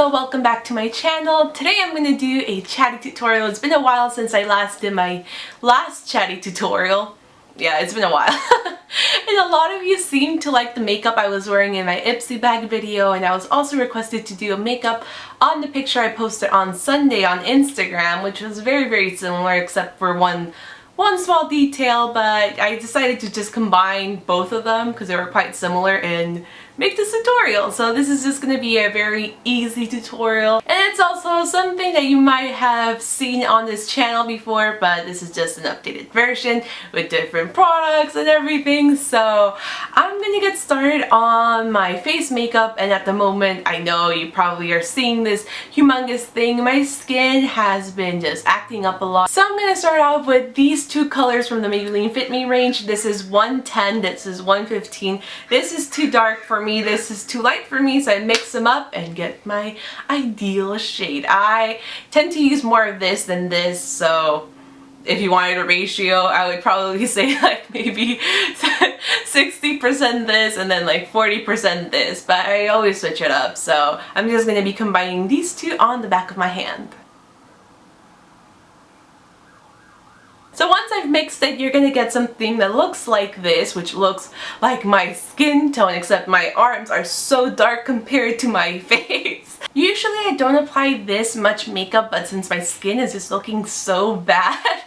so welcome back to my channel. Today I'm going to do a chatty tutorial. It's been a while since I last did my last chatty tutorial. Yeah, it's been a while. And a lot of you seem to like the makeup I was wearing in my Ipsy bag video, and I was also requested to do a makeup on the picture I posted on Sunday on Instagram, which was very similar except for one small detail, but I decided to just combine both of them because they were quite similar and make this tutorial. So this is just going to be a very easy tutorial, and it's also something that you might have seen on this channel before, but this is just an updated version with different products and everything. So I'm gonna get started on my face makeup, and at the moment I know you probably are seeing this humongous thing. My skin has been just acting up a lot, so I'm gonna start off with these two colors from the Maybelline Fit Me range. This is 110, this is 115. This is too dark for me, this is too light for me, so I mix them up and get my ideal shade. I tend to use more of this than this, so if you wanted a ratio, I would probably say like maybe 60% this and then like 40% this, but I always switch it up, so I'm just going to be combining these two on the back of my hand. So once I've mixed it, you're going to get something that looks like this, which looks like my skin tone, except my arms are so dark compared to my face. Usually I don't apply this much makeup, but since my skin is just looking so bad,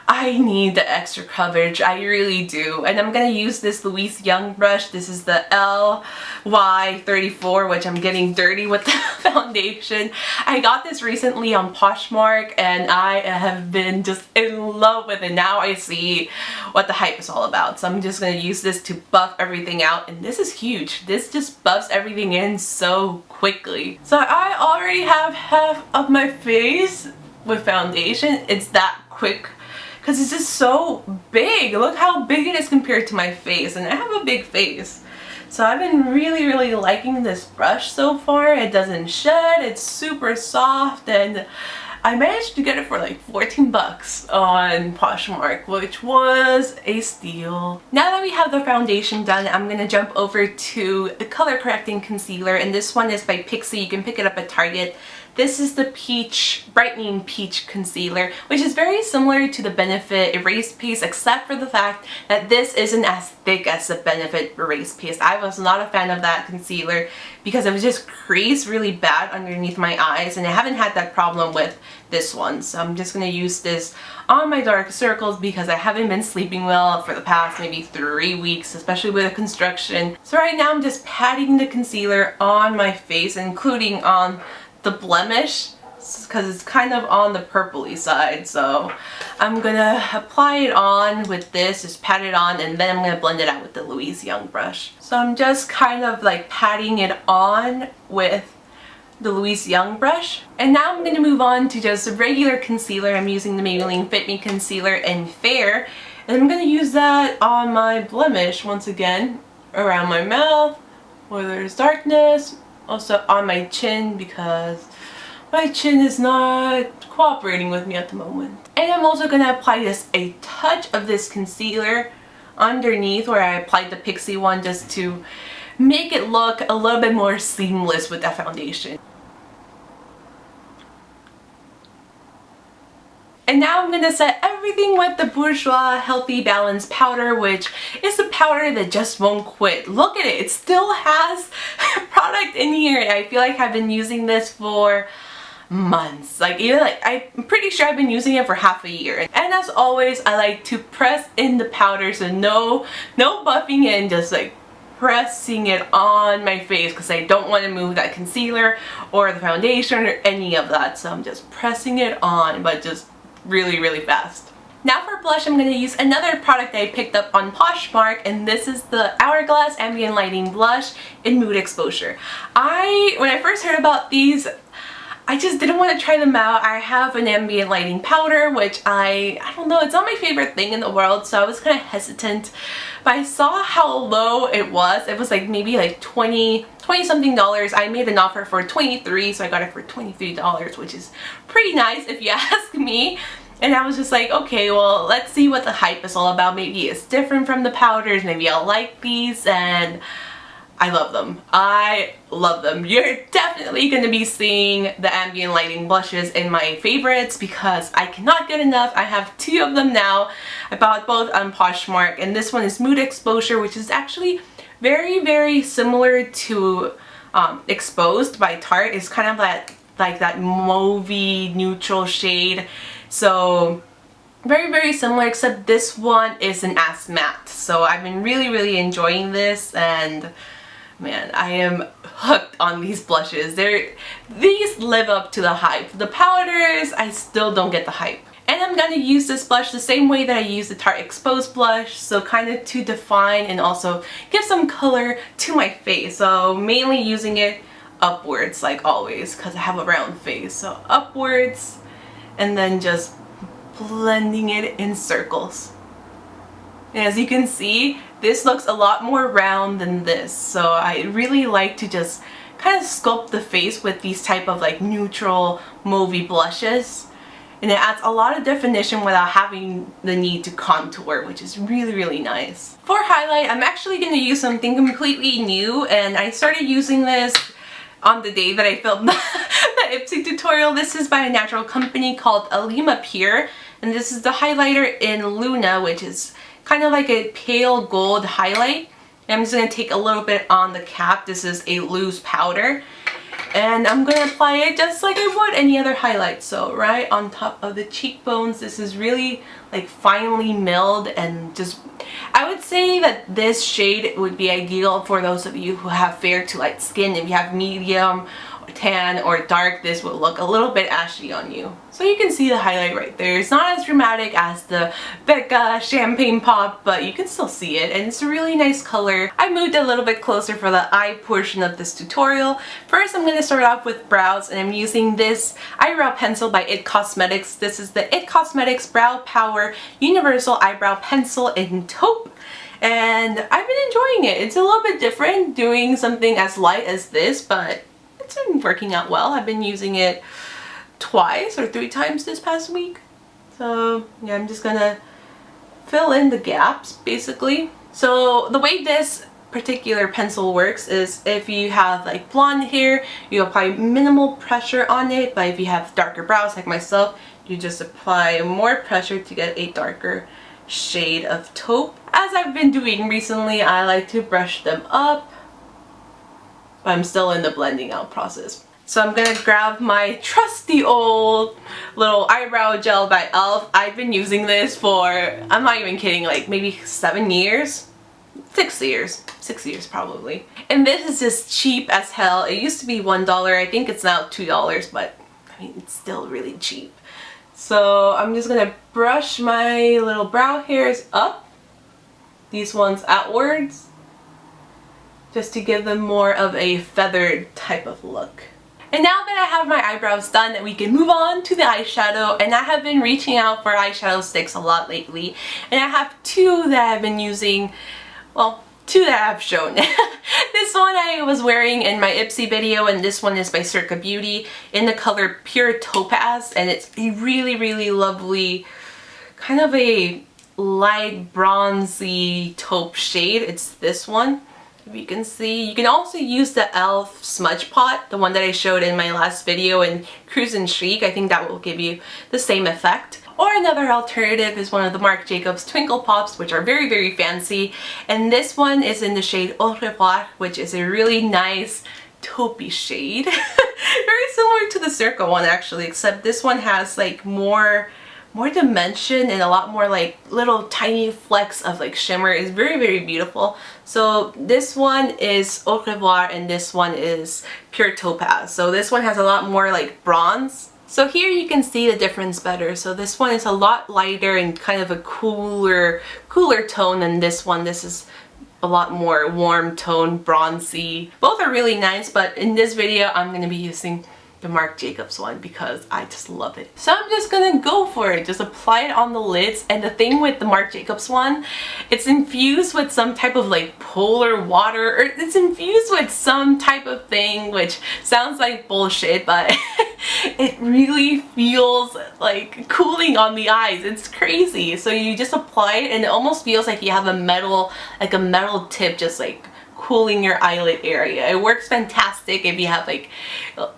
I need the extra coverage. I really do. And I'm going to use this Louise Young brush. This is the LY34, which I'm getting dirty with the foundation. I got this recently on POSHMARK, and I have been just in love with it. Now I see what the hype is all about. So I'm just going to use this to buff everything out, and this is huge. This just buffs everything in so quickly. So I already have half of my face with foundation. It's that quick because it's just so big. Look how big it is compared to my face, and I have a big face. So I've been really liking this brush so far. It doesn't shed, it's super soft, and I managed to get it for like 14 bucks on POSHMARK, which was a steal. Now that we have the foundation done, I'm gonna jump over to the color correcting concealer, and this one is by Pixie. You can pick it up at Target. This is the Peach Brightening Peach Concealer, which is very similar to the Benefit Erase Paste, except for the fact that this isn't as thick as the Benefit Erase Paste. I was not a fan of that concealer because it was just creased really bad underneath my eyes, and I haven't had that problem with this one. So I'm just going to use this on my dark circles because I haven't been sleeping well for the past maybe 3 weeks, especially with the construction. So right now I'm just patting the concealer on my face, including on the blemish, because it's kind of on the purpley side. So I'm gonna apply it on with this, just pat it on, and then I'm gonna blend it out with the Louise Young brush. So I'm just kind of like patting it on with the Louise Young brush. And now I'm gonna move on to just a regular concealer. I'm using the Maybelline Fit Me Concealer in Fair, and I'm gonna use that on my blemish once again, around my mouth where there's darkness. Also on my chin because my chin is not cooperating with me at the moment. And I'm also going to apply just a touch of this concealer underneath where I applied the Pixie one, just to make it look a little bit more seamless with that foundation. And now I'm going to set everything with the Bourjois Healthy Balance Powder, which is a powder that just won't quit. Look at it, it still has product in here. I feel like I've been using this for months. I'm pretty sure I've been using it for half a year. And as always, I like to press in the powder, so no buffing in, just like pressing it on my face because I don't want to move that concealer or the foundation or any of that. So I'm just pressing it on, but just really fast. Now for blush, I'm going to use another product I picked up on POSHMARK, and this is the Hourglass Ambient Lighting Blush in Mood Exposure. When I first heard about these, I just didn't want to try them out. I have an ambient lighting powder, which I don't know, it's not my favorite thing in the world, so I was kind of hesitant. But I saw how low it was. It was like maybe like 20 something dollars. I made an offer for $23, so I got it for $23, which is pretty nice if you ask me. And I was just like, okay, well, let's see what the hype is all about. Maybe it's different from the powders. Maybe I'll like these, and I love them. I love them. You're definitely going to be seeing the ambient lighting blushes in my favorites because I cannot get enough. I have 2 of them now. I bought both on Poshmark, and this one is Mood Exposure, which is actually very similar to Exposed by Tarte. It's kind of like that mauvey neutral shade. So very similar, except this one is an as matte. So I've been really enjoying this, and man, I am hooked on these blushes. These live up to the hype. The powders, I still don't get the hype. And I'm gonna use this blush the same way that I use the Tarte Exposed blush, so kind of to define and also give some color to my face. So mainly using it upwards like always because I have a round face. So upwards, and then just blending it in circles. And as you can see, this looks a lot more round than this, so I really like to just kind of sculpt the face with these type of like neutral mauvey blushes, and it adds a lot of definition without having the need to contour, which is really nice. For highlight, I'm actually going to use something completely new, and I started using this on the day that I filmed the Ipsy tutorial. This is by a natural company called Alima Pure, and this is the highlighter in Luna, which is kind of like a pale gold highlight. And I'm just going to take a little bit on the cap. This is a loose powder, and I'm going to apply it just like I would any other highlight. So right on top of the cheekbones, this is really like finely milled, and just, I would say that this shade would be ideal for those of you who have fair to light skin. If you have medium, tan, or dark, this will look a little bit ashy on you. So you can see the highlight right there. It's not as dramatic as the Becca Champagne Pop, but you can still see it, and it's a really nice color. I moved a little bit closer for the eye portion of this tutorial. First, I'm going to start off with brows, and I'm using this eyebrow pencil by IT Cosmetics. This is the IT Cosmetics Brow Power Universal Eyebrow Pencil in taupe, and I've been enjoying it. It's a little bit different doing something as light as this, but it's been working out well. I've been using it twice or 3 times this past week. So yeah, I'm just gonna fill in the gaps basically. So the way this particular pencil works is if you have like blonde hair, you apply minimal pressure on it, but if you have darker brows like myself, you just apply more pressure to get a darker shade of taupe. As I've been doing recently, I like to brush them up, but I'm still in the blending out process. So I'm gonna grab my trusty old little eyebrow gel by e.l.f. I've been using this for, I'm not even kidding, like maybe 7 years? 6 years. 6 years probably. And this is just cheap as hell. It used to be $1. I think it's now $2, but I mean, it's still really cheap. So I'm just gonna brush my little brow hairs up, these ones outwards, just to give them more of a feathered type of look. And now that I have my eyebrows done, we can move on to the eyeshadow. And I have been reaching out for eyeshadow sticks a lot lately, and I have 2 that I've been using, well, 2 that I've shown. This one I was wearing in my Ipsy video, and this one is by Circa Beauty in the color Pure Topaz, and it's a really lovely kind of a light bronzy taupe shade. It's this one. If you can see, you can also use the e.l.f. smudge pot, the one that I showed in my last video in Cruise and Chic. I think that will give you the same effect. Or another alternative is one of the Marc Jacobs Twinkle Pops, which are very fancy. And this one is in the shade Au Revoir, which is a really nice taupey shade. Very similar to the Circa one actually, except this one has like more dimension and a lot more like little tiny flecks of like shimmer. It's very beautiful. So this one is Au Revoir and this one is Pure Topaz. So this one has a lot more like bronze. So here you can see the difference better. So this one is a lot lighter and kind of a cooler tone than this one. This is a lot more warm tone, bronzy. Both are really nice, but in this video I'm going to be using the Marc Jacobs one because I just love it. So I'm just gonna go for it. Just apply it on the lids. And the thing with the Marc Jacobs one, it's infused with some type of like polar water, or it's infused with some type of thing which sounds like bullshit, but it really feels like cooling on the eyes. It's crazy. So you just apply it and it almost feels like you have a metal tip just like cooling your eyelid area. It works fantastic if you have like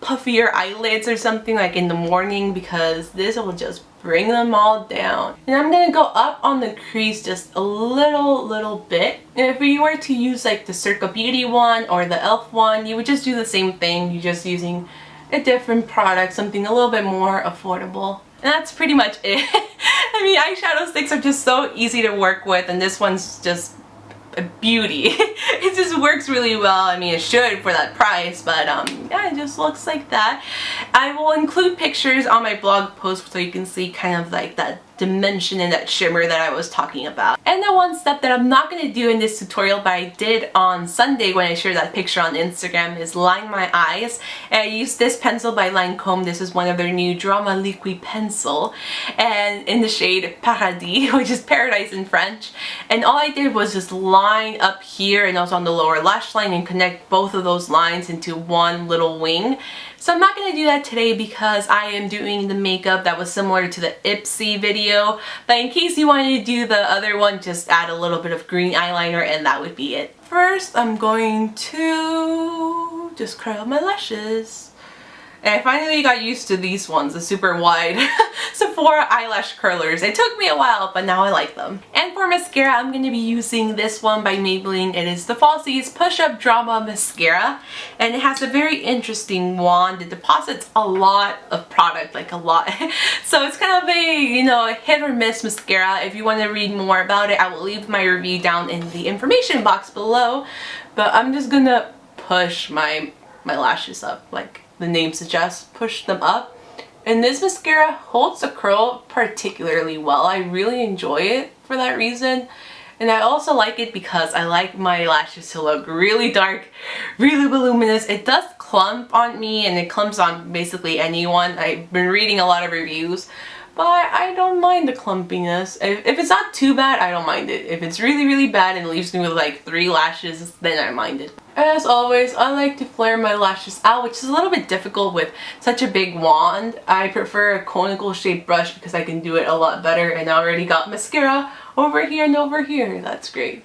puffier eyelids or something like in the morning, because this will just bring them all down. And I'm gonna go up on the crease just a little bit. And if you were to use like the Circa Beauty one or the e.l.f. one, you would just do the same thing. You're just using a different product, something a little bit more affordable. And that's pretty much it. I mean, eyeshadow sticks are just so easy to work with, and this one's just a beauty. It just works really well. I mean, it should for that price, but yeah, it just looks like that. I will include pictures on my blog post so you can see kind of like that dimension and that shimmer that I was talking about. And the one step that I'm not going to do in this tutorial, but I did on Sunday when I shared that picture on Instagram, is line my eyes. And I used this pencil by Lancome. This is one of their new Drama Liquid pencil, and in the shade Paradis, which is paradise in French. And all I did was just line up here and also on the lower lash line and connect both of those lines into one little wing. So I'm not going to do that today because I am doing the makeup that was similar to the Ipsy video. But in case you wanted to do the other one, just add a little bit of green eyeliner and that would be it. First, I'm going to just curl my lashes. And I finally got used to these ones, the super wide Sephora eyelash curlers. It took me a while, but now I like them. And for mascara, I'm going to be using this one by Maybelline. It is the Falsies Push Up Drama Mascara. And it has a very interesting wand. It deposits a lot of product, like a lot. So it's kind of a, you know, a hit or miss mascara. If you want to read more about it, I will leave my review down in the information box below. But I'm just going to push my lashes up, like the name suggests, push them up. And this mascara holds the curl particularly well. I really enjoy it for that reason. And I also like it because I like my lashes to look really dark, really voluminous. It does clump on me, and it clumps on basically anyone. I've been reading a lot of reviews, but I don't mind the clumpiness. If it's not too bad, I don't mind it. If it's really bad and leaves me with like 3 lashes, then I mind it. As always, I like to flare my lashes out, which is a little bit difficult with such a big wand. I prefer a conical shaped brush because I can do it a lot better, and I already got mascara over here and over here. That's great.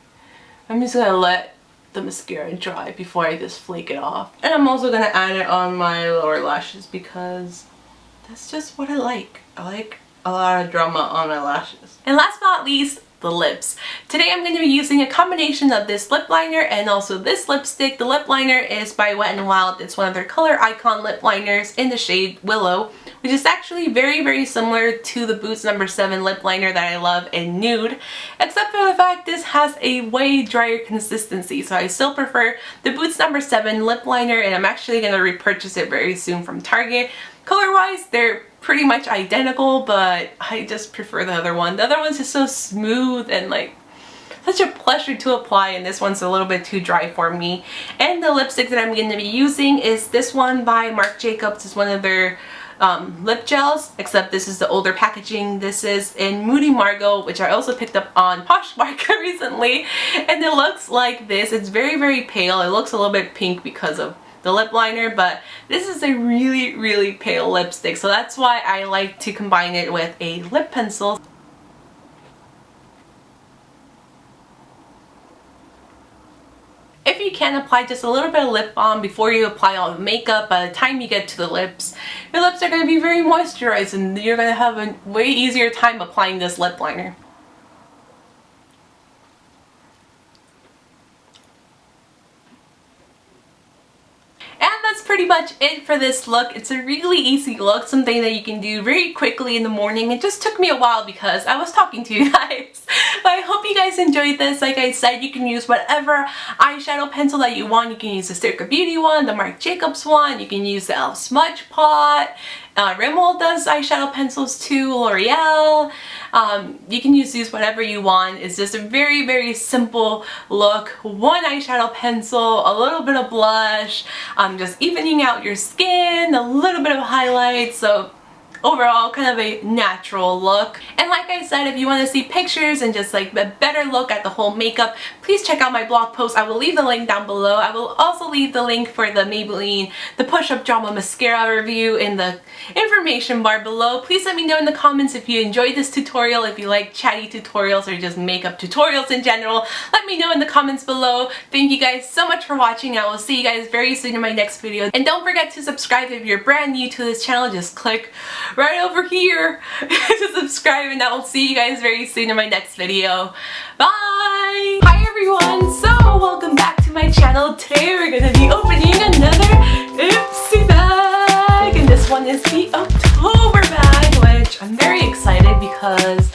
I'm just gonna let the mascara dry before I just flake it off. And I'm also gonna add it on my lower lashes because that's just what I like. I like a lot of drama on my lashes. And last but not least, the lips. Today I'm going to be using a combination of this lip liner and also this lipstick. The lip liner is by Wet n Wild. It's one of their Color Icon lip liners in the shade Willow, which is actually very similar to the Boots No. 7 lip liner that I love in Nude, except for the fact this has a way drier consistency. So I still prefer the Boots No. 7 lip liner, and I'm actually going to repurchase it very soon from Target. Color-wise, they're pretty much identical, but I just prefer the other one. The other one's just so smooth and like such a pleasure to apply, and this one's a little bit too dry for me. And the lipstick that I'm going to be using is this one by Marc Jacobs. It's one of their lip gels, except this is the older packaging. This is in Moody Margot, which I also picked up on POSHMARK recently, and it looks like this. It's very pale. It looks a little bit pink because of the lip liner, but this is a really pale lipstick, so that's why I like to combine it with a lip pencil. If you can, apply just a little bit of lip balm before you apply all the makeup. By the time you get to the lips, your lips are going to be very moisturized and you're going to have a way easier time applying this lip liner. That's pretty much it for this look. It's a really easy look, something that you can do very quickly in the morning. It just took me a while because I was talking to you guys. But I hope you guys enjoyed this. Like I said, you can use whatever eyeshadow pencil that you want. You can use the Circa Beauty one, the Marc Jacobs one, you can use the e.l.f. Smudge Pot. Rimmel does eyeshadow pencils too, L'Oreal. You can use these whatever you want. It's just a very simple look. One eyeshadow pencil, a little bit of blush, just evening out your skin, a little bit of highlight. So overall kind of a natural look. And like I said, if you want to see pictures and just like a better look at the whole makeup, please check out my blog post. I will leave the link down below. I will also leave the link for the Maybelline the Push Up Drama Mascara review in the information bar below. Please let me know in the comments if you enjoyed this tutorial, if you like chatty tutorials or just makeup tutorials in general. Let me know in the comments below. Thank you guys so much for watching. I will see you guys very soon in my next video. And don't forget to subscribe if you're brand new to this channel. Just click right over here to subscribe, and I will see you guys very soon in my next video. Bye! Hi everyone! So welcome back to my channel. Today we're going to be opening another Ipsy bag, and this one is the October bag, which I'm very excited because